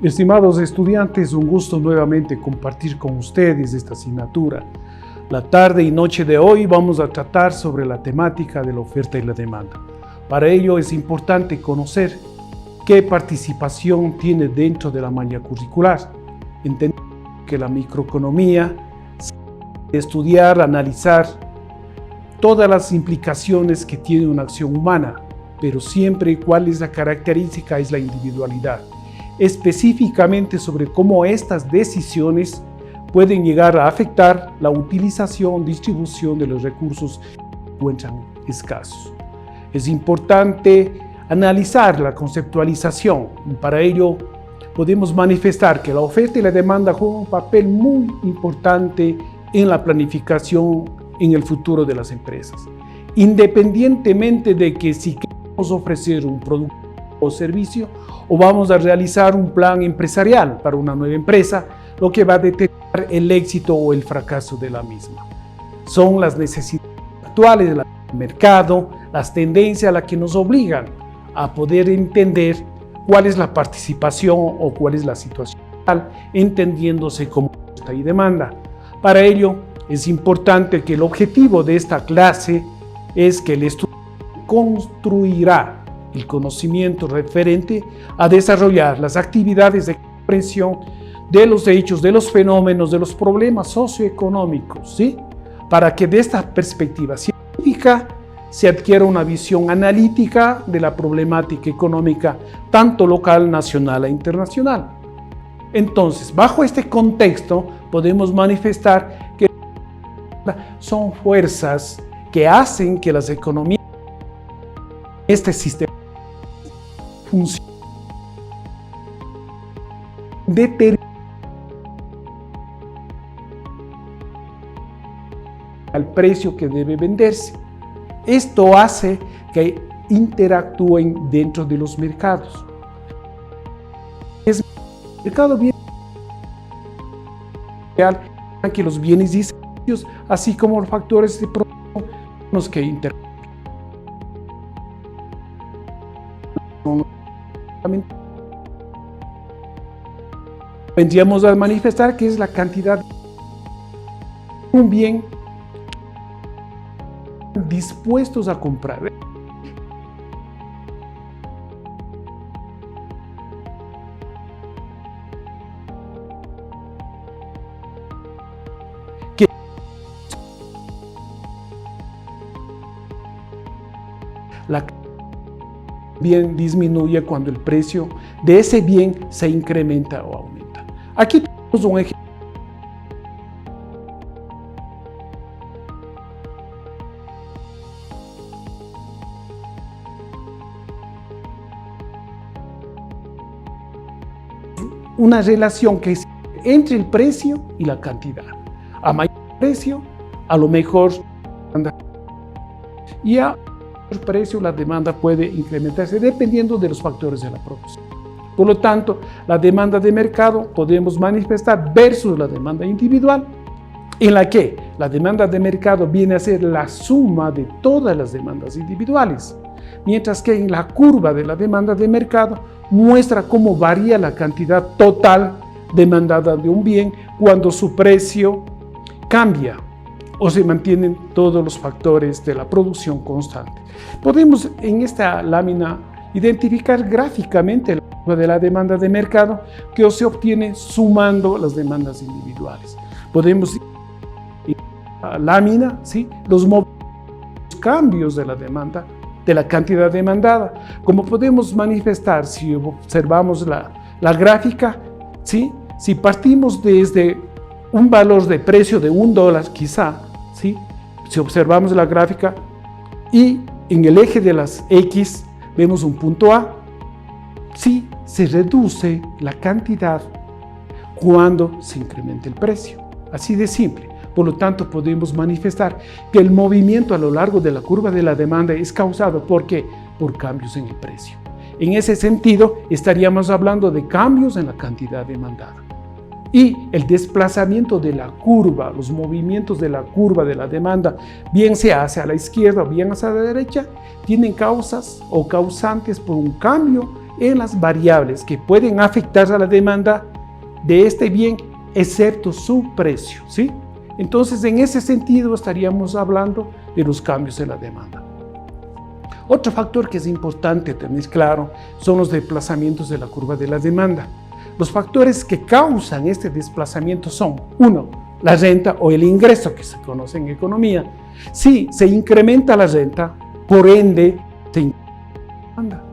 Estimados estudiantes, un gusto nuevamente compartir con ustedes esta asignatura. La tarde y noche de hoy vamos a tratar sobre la temática de la oferta y la demanda. Para ello es importante conocer qué participación tiene dentro de la malla curricular. Entender que la microeconomía es estudiar, analizar todas las implicaciones que tiene una acción humana, pero siempre cuál es la característica, es la individualidad. Específicamente sobre cómo estas decisiones pueden llegar a afectar la utilización, distribución de los recursos que se encuentran escasos. Es importante analizar la conceptualización. Para ello podemos manifestar que la oferta y la demanda juegan un papel muy importante en la planificación en el futuro de las empresas. Independientemente de que si queremos ofrecer un producto o servicio o vamos a realizar un plan empresarial para una nueva empresa, lo que va a determinar el éxito o el fracaso de la misma. Son las necesidades actuales del mercado, las tendencias a las que nos obligan a poder entender cuál es la participación o cuál es la situación real, entendiéndose como oferta y demanda. Para ello, es importante que el objetivo de esta clase es que el estudiante construirá el conocimiento referente a desarrollar las actividades de comprensión de los hechos, de los fenómenos, de los problemas socioeconómicos, ¿sí? Para que de esta perspectiva científica se adquiera una visión analítica de la problemática económica, tanto local, nacional e internacional. Entonces, bajo este contexto, podemos manifestar que son fuerzas que hacen que las economías, este sistema, funcione, determina el precio que debe venderse. Esto hace que interactúen dentro de los mercados. El mercado viene que los bienes y servicios, así como los factores de producción, los que interactúan. Vendríamos a manifestar que es la cantidad de un bien dispuestos a comprar. La bien disminuye cuando el precio de ese bien se incrementa o aumenta. Aquí tenemos un ejemplo. Una relación que es entre el precio y la cantidad. A mayor precio, a lo mejor, y a mayor precio la demanda puede incrementarse dependiendo de los factores de la producción. Por lo tanto, la demanda de mercado podemos manifestar versus la demanda individual, en la que la demanda de mercado viene a ser la suma de todas las demandas individuales, mientras que en la curva de la demanda de mercado muestra cómo varía la cantidad total demandada de un bien cuando su precio cambia o se mantienen todos los factores de la producción constante. Podemos en esta lámina identificar gráficamente la curva de la demanda de mercado que se obtiene sumando las demandas individuales. Podemos en la lámina, ¿sí?, los cambios de la demanda, de la cantidad demandada. Como podemos manifestar si observamos la gráfica, ¿sí?, si partimos desde un valor de precio de $1 quizá, ¿sí?, si observamos la gráfica y en el eje de las X vemos un punto A, sí, se reduce la cantidad cuando se incrementa el precio. Así de simple. Por lo tanto, podemos manifestar que el movimiento a lo largo de la curva de la demanda es causado ¿por qué? Por cambios en el precio. En ese sentido, estaríamos hablando de cambios en la cantidad demandada. Y el desplazamiento de la curva, los movimientos de la curva de la demanda, bien sea hacia la izquierda o bien hacia la derecha, tienen causas o causantes por un cambio en las variables que pueden afectar a la demanda de este bien, excepto su precio, ¿sí? Entonces, en ese sentido, estaríamos hablando de los cambios en la demanda. Otro factor que es importante tener claro son los desplazamientos de la curva de la demanda. Los factores que causan este desplazamiento son, uno, la renta o el ingreso que se conoce en economía. Si se incrementa la renta, por ende, se incrementa la demanda.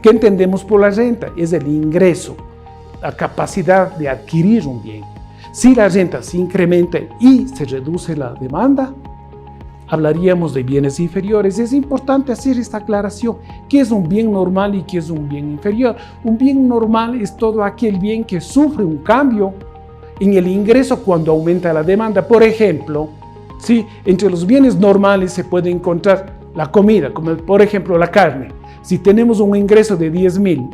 ¿Qué entendemos por la renta? Es el ingreso, la capacidad de adquirir un bien. Si la renta se incrementa y se reduce la demanda, hablaríamos de bienes inferiores. Es importante hacer esta aclaración. ¿Qué es un bien normal y qué es un bien inferior? Un bien normal es todo aquel bien que sufre un cambio en el ingreso cuando aumenta la demanda. Por ejemplo, ¿sí? Entre los bienes normales se puede encontrar la comida, como por ejemplo la carne. Si tenemos un ingreso de 10,000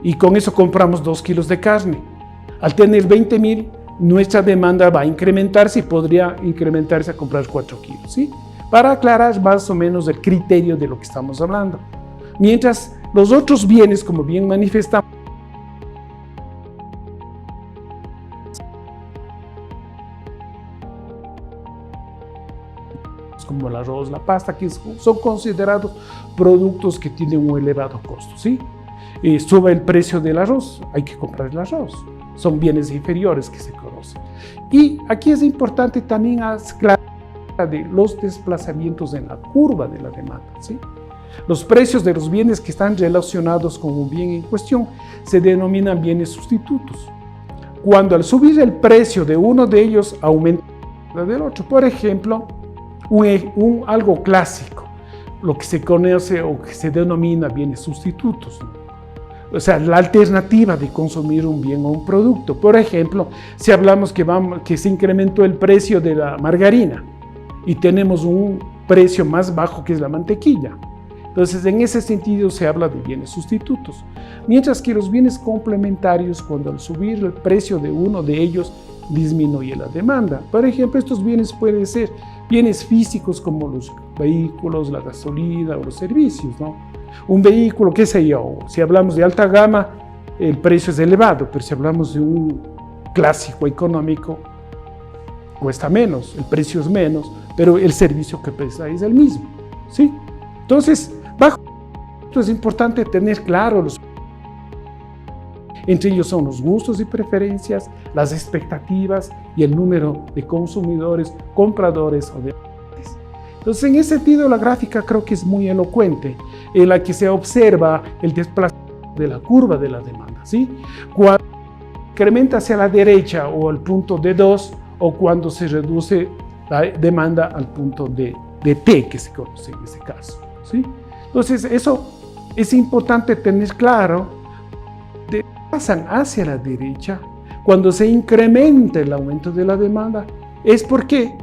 y con eso compramos 2 kilos de carne, al tener 20,000, nuestra demanda va a incrementarse y podría incrementarse a comprar 4 kilos, ¿sí? Para aclarar más o menos el criterio de lo que estamos hablando. Mientras los otros bienes, como bien manifestamos, como el arroz, la pasta, que son considerados productos que tienen un elevado costo, ¿sí? Sube el precio del arroz, hay que comprar el arroz. Son bienes inferiores que se conocen. Y aquí es importante también aclarar de los desplazamientos en la curva de la demanda, ¿sí? Los precios de los bienes que están relacionados con un bien en cuestión se denominan bienes sustitutos. Cuando al subir el precio de uno de ellos aumenta el del otro. Por ejemplo, algo clásico, lo que se conoce o que se denomina bienes sustitutos, ¿no? O sea, la alternativa de consumir un bien o un producto. Por ejemplo, si hablamos que se incrementó el precio de la margarina y tenemos un precio más bajo que es la mantequilla. Entonces, en ese sentido se habla de bienes sustitutos. Mientras que los bienes complementarios, cuando al subir el precio de uno de ellos, disminuye la demanda. Por ejemplo, estos bienes pueden ser bienes físicos como los vehículos, la gasolina o los servicios, ¿no? Un vehículo, qué sé yo, si hablamos de alta gama, el precio es elevado, pero si hablamos de un clásico económico, cuesta menos, el precio es menos, pero el servicio que presta es el mismo, ¿sí? Entonces, bajo esto es importante tener claro entre ellos son los gustos y preferencias, las expectativas y el número de consumidores, compradores o de... Entonces, en ese sentido, la gráfica creo que es muy elocuente, en la que se observa el desplazamiento de la curva de la demanda, ¿sí? Cuando incrementa hacia la derecha o al punto D2, o cuando se reduce la demanda al punto de T, que se conoce en este caso, ¿sí? Entonces, eso es importante tener claro. Pasan hacia la derecha, cuando se incrementa el aumento de la demanda, ¿es por qué?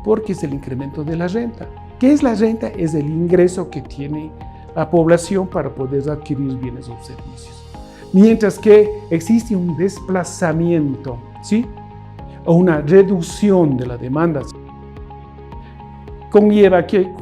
Porque es el incremento de la renta. ¿Qué es la renta? Es el ingreso que tiene la población para poder adquirir bienes o servicios. Mientras que existe un desplazamiento, ¿sí? O una reducción de la demanda, conlleva que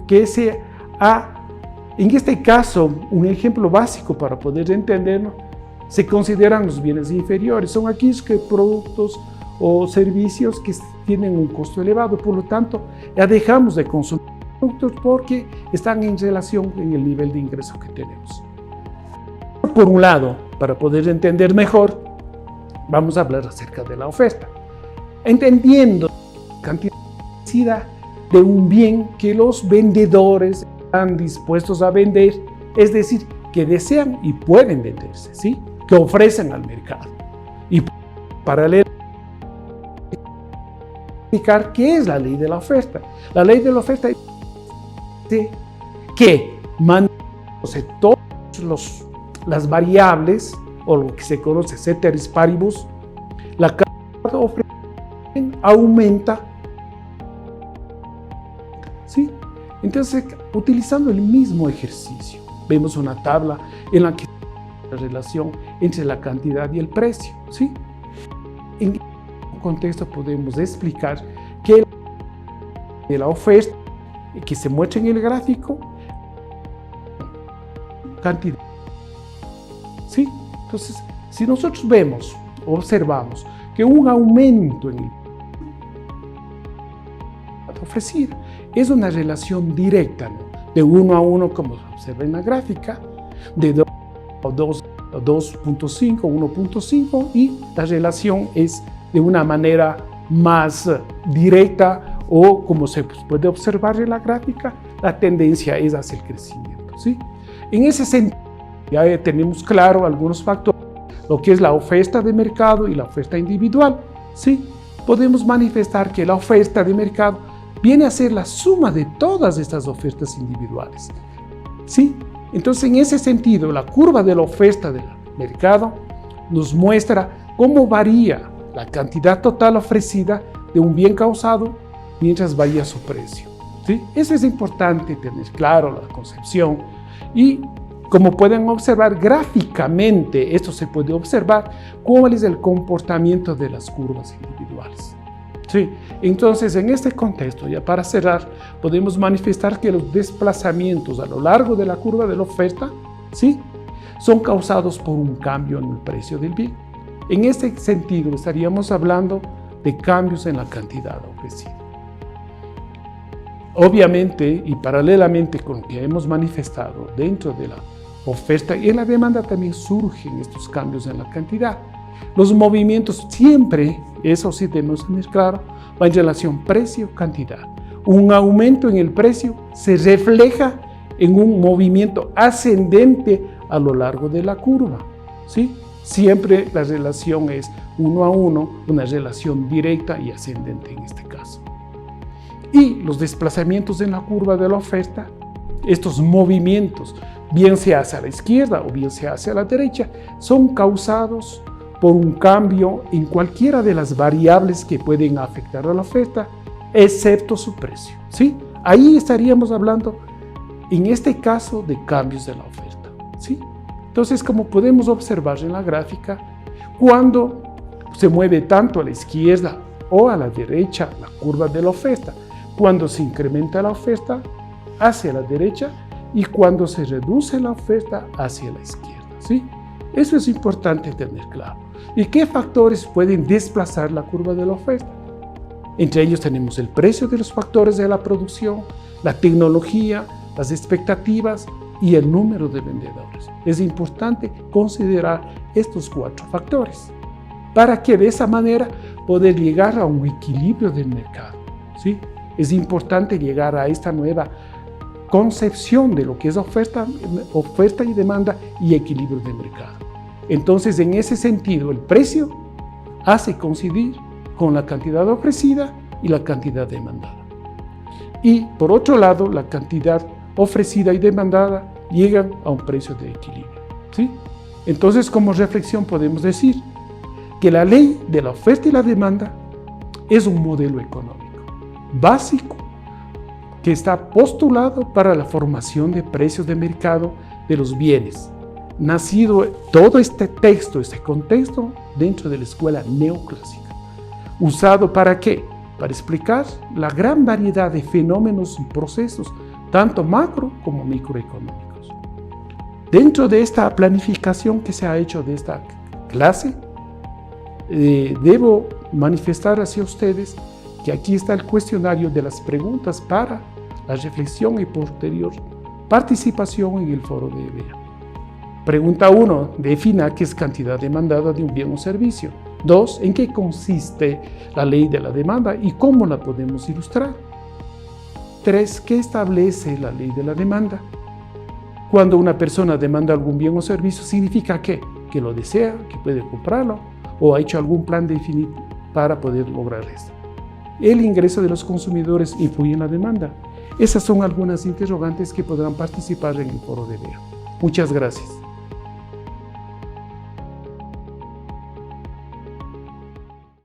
en este caso, un ejemplo básico para poder entenderlo, se consideran los bienes inferiores. Son aquellos productos o servicios que tienen un costo elevado, por lo tanto, ya dejamos de consumir productos porque están en relación en el nivel de ingreso que tenemos. Por un lado, para poder entender mejor, vamos a hablar acerca de la oferta. Entendiendo la cantidad de un bien que los vendedores están dispuestos a vender, es decir, que desean y pueden venderse, ¿sí? Que ofrecen al mercado. Y paralelamente, explicar qué es la ley de la oferta. La ley de la oferta dice que mantiene todas las variables, o lo que se conoce ceteris paribus, la cantidad de oferta aumenta, ¿sí? Entonces, utilizando el mismo ejercicio, vemos una tabla en la que la relación entre la cantidad y el precio, ¿sí? En este contexto podemos explicar que la oferta que se muestra en el gráfico, cantidad ¿sí? Entonces, si nosotros vemos, observamos que un aumento en el ofrecido es una relación directa, ¿no? De 1 a 1, como se observa en la gráfica, de 2 a 2.5, 1.5, y la relación es de una manera más directa, o como se puede observar en la gráfica, la tendencia es hacia el crecimiento, ¿sí? En ese sentido, ya tenemos claro algunos factores, lo que es la oferta de mercado y la oferta individual, ¿sí? Podemos manifestar que la oferta de mercado viene a ser la suma de todas estas ofertas individuales, ¿sí? Entonces, en ese sentido, la curva de la oferta del mercado nos muestra cómo varía la cantidad total ofrecida de un bien causado mientras varía su precio, ¿sí? Eso es importante tener claro, la concepción. Y como pueden observar gráficamente, esto se puede observar cuál es el comportamiento de las curvas individuales, ¿sí? Entonces, en este contexto, ya para cerrar, podemos manifestar que los desplazamientos a lo largo de la curva de la oferta, ¿sí?, son causados por un cambio en el precio del bien. En este sentido, estaríamos hablando de cambios en la cantidad ofrecida. Obviamente, y paralelamente con lo que hemos manifestado dentro de la oferta y en la demanda, también surgen estos cambios en la cantidad. Los movimientos siempre, eso sí debemos tener claro, va en relación precio-cantidad. Un aumento en el precio se refleja en un movimiento ascendente a lo largo de la curva, ¿sí? Siempre la relación es 1 a 1, una relación directa y ascendente en este caso. Y los desplazamientos en la curva de la oferta, estos movimientos, bien sea hacia la izquierda o bien sea hacia la derecha, son causados por un cambio en cualquiera de las variables que pueden afectar a la oferta, excepto su precio, ¿sí? Ahí estaríamos hablando, en este caso, de cambios de la oferta, ¿sí? Entonces, como podemos observar en la gráfica, cuando se mueve tanto a la izquierda o a la derecha la curva de la oferta, cuando se incrementa la oferta hacia la derecha y cuando se reduce la oferta hacia la izquierda, ¿sí? Eso es importante tener claro. ¿Y qué factores pueden desplazar la curva de la oferta? Entre ellos tenemos el precio de los factores de la producción, la tecnología, las expectativas y el número de vendedores. Es importante considerar estos 4 factores para que de esa manera poder llegar a un equilibrio del mercado, ¿sí? Es importante llegar a esta nueva concepción de lo que es oferta y demanda y equilibrio de mercado. Entonces, en ese sentido, el precio hace coincidir con la cantidad ofrecida y la cantidad demandada. Y, por otro lado, la cantidad ofrecida y demandada llegan a un precio de equilibrio, ¿sí? Entonces, como reflexión podemos decir que la ley de la oferta y la demanda es un modelo económico básico que está postulado para la formación de precios de mercado de los bienes. Nacido todo este texto, este contexto, dentro de la escuela neoclásica. ¿Usado para qué? Para explicar la gran variedad de fenómenos y procesos, tanto macro como microeconómicos. Dentro de esta planificación que se ha hecho de esta clase, debo manifestar hacia ustedes que aquí está el cuestionario de las preguntas para la reflexión y posterior participación en el foro de EBEA. Pregunta 1. Defina qué es cantidad demandada de un bien o servicio. 2. ¿En qué consiste la ley de la demanda y cómo la podemos ilustrar? 3. ¿Qué establece la ley de la demanda? Cuando una persona demanda algún bien o servicio, ¿significa qué? Que lo desea, que puede comprarlo o ha hecho algún plan definido para poder lograr esto. ¿El ingreso de los consumidores influye en la demanda? Esas son algunas interrogantes que podrán participar en el foro de EBEA. Muchas gracias.